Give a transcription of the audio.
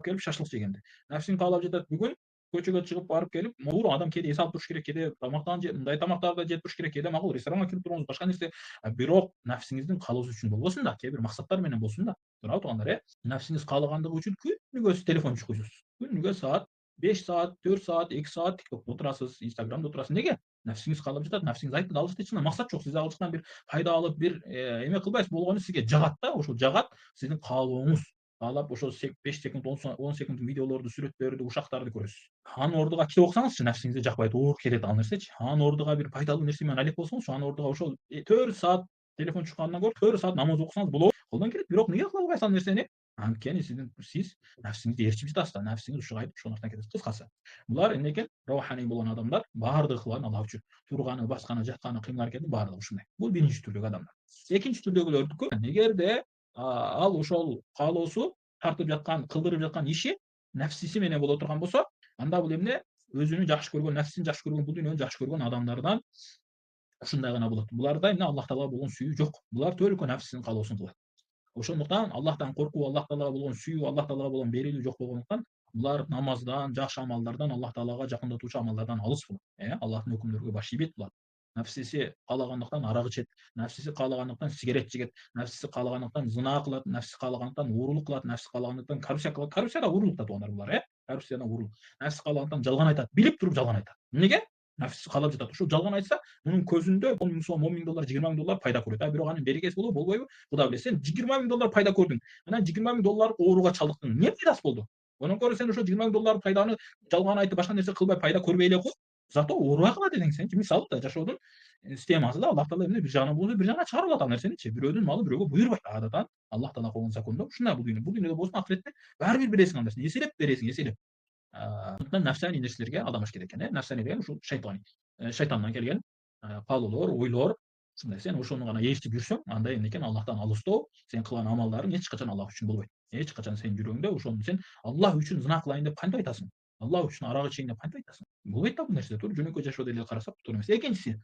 келип шашлык жегенди. Нәфсиң каалап жатат бүгүн көчөгө чыгып барып келип, туура адам кээде эс алып туруш керек, кээде тамактан мындай тамактарды жеп туруш керек, кээде макул ресторанга кирип туруңуз, башка нерсе. Бирок нәфсиңиздин каалоосу үчүн болбосун да, кээ бир максаттар менен болсун да. Туурабы туугандар, Нәфсиңиз каалагандыгы үчүн күнүгө телефон чукуйсуз. Күнүгө саат 5 саат, 4 саат, 2 саат TikTok'та отурасыз, Instagram'да отурасыз. Неге? Нәфсиңиз каалап жатат, нәфсиңиз айтты, ал жакта максат жок. Сиз ал жактан бир пайда алып, бир эме кылбайсыз, болгону сизге жагат да, ошол жагат сиздин каалооңуз. Каалап ошол 5 секунд, 10 секунд видеолорду, сүрөттөрдү, ушактарды көрөсүз. Анын ордуга китеп окусаңызчы, нәфсиңизге жакпайт, оор келет ал нерсечи. Анын ордуга бир пайдалуу нерсе менен алек болсоңузчу, анын ордуга ошол 4 саат телефон чуккандан көрө 4 саат намаз окусаңыз болот. Колдон келет, бирок эмнеге кыла албайсыз ал нерсени? Анткени сиз нәфсиңизди эрчип жатасыз да, нәфсиңиз ушуга айтып ошонун артынан кетесиз. Кыскасы, булар эмне экен? Роуханий болгон адамдар баардыгы кылган Аллах үчүн. Турганы, басканы, жатканы, кыймыл аракети баардыгы ушундай. Бул биринчи түрдөгү адамдар. Экинчи түрдөгүлөрдүкү, эгерде ал ошол каалоосу тартып жаткан, кылдырып жаткан иши нәфсиси менен боло турган болсо, анда бул эмне? Өзүнү жакшы көргөн, нәфсин жакшы көргөн, бул дүйнөнү жакшы көргөн адамдардан ушундай гана болот. Буларда эмне? Аллах Таалага болгон сүйүү жок. Булар только нәфсинин каалоосун кылат. Ошондуктан Аллахтан коркуу, Аллах Таалага болгон сүйүү, Аллах Таалага болгон берилүү жок болгондуктан булар намаздан, жакшы амалдардан, Аллах Таалага жакындатуучу амалдардан алыс болот. Аллахтын өкүмдөрүгө баш ийбейт булар. Нәфсиси каалагандыктан арак ичет, нәфсиси каалагандыктан сигарет чегет, нәфсиси каалагандыктан зына кылат, нәфсиси каалагандыктан уурулук кылат, нәфсиси каалагандыктан коррупция кылат. Коррупция да уурулук да туугандар булар, Коррупция да уурулук. Нәфсиси каалагандыктан жалган айтат, билип туруп жалган айтат. Эмнеге? Нәфсиси каалап жатат. Ушул жалган айтса, мунун көзүндө 10 миң сом, 10 миң доллар, 20 миң доллар пайда көрөт. Бирок анын берекеси болобу, болбойбу? Кудай билет. Сен 20 миң доллар пайда көрдүң. Анан 20 миң долларлык ооруга чалдыктың. Эмне пайдасы болду? Онон көрө сен ошо 20 миң долларлык пайданы жалган айтып, башка нерсе кылбай пайда көрбөй эле кой. Зато оорубай кала бериң сенчи. Мисалы да жашоодун системасы да Аллах Таала эмне бир жагынан болсо, бир жагынан чыгарып алат ал нерсеничи. Бирөөнүн малы бирөөгө буйрубайт. Адатан Аллах Таала койгон закондо ушундай бул дүйнө. Бул дүйнөдө болсун, ахиретте баары бир бересиң ал нерсени. Эселеп бересиң, эселеп. Андыктан нәфсани нерселерге алдамаш керек экен. Нәфсани деген ушул шайтандан келген каалоолор, ойлор. Ушундай сен ошону гана ээрчип жүрсөң, анда эмне экен? Аллахтан алыстоо, сен кылган амалдарың эч качан Аллах үчүн болбойт. Эч качан сенин жүрөгүңдө ошону сен Аллах үчүн зына кылайын деп кантип айтасың? Аллах үчүн арак ичейин деп кантип айтасың? Болбойт да бул нерсе. Туура жөнөкөй жашоо деле карасак туура эмес. Экинчиси,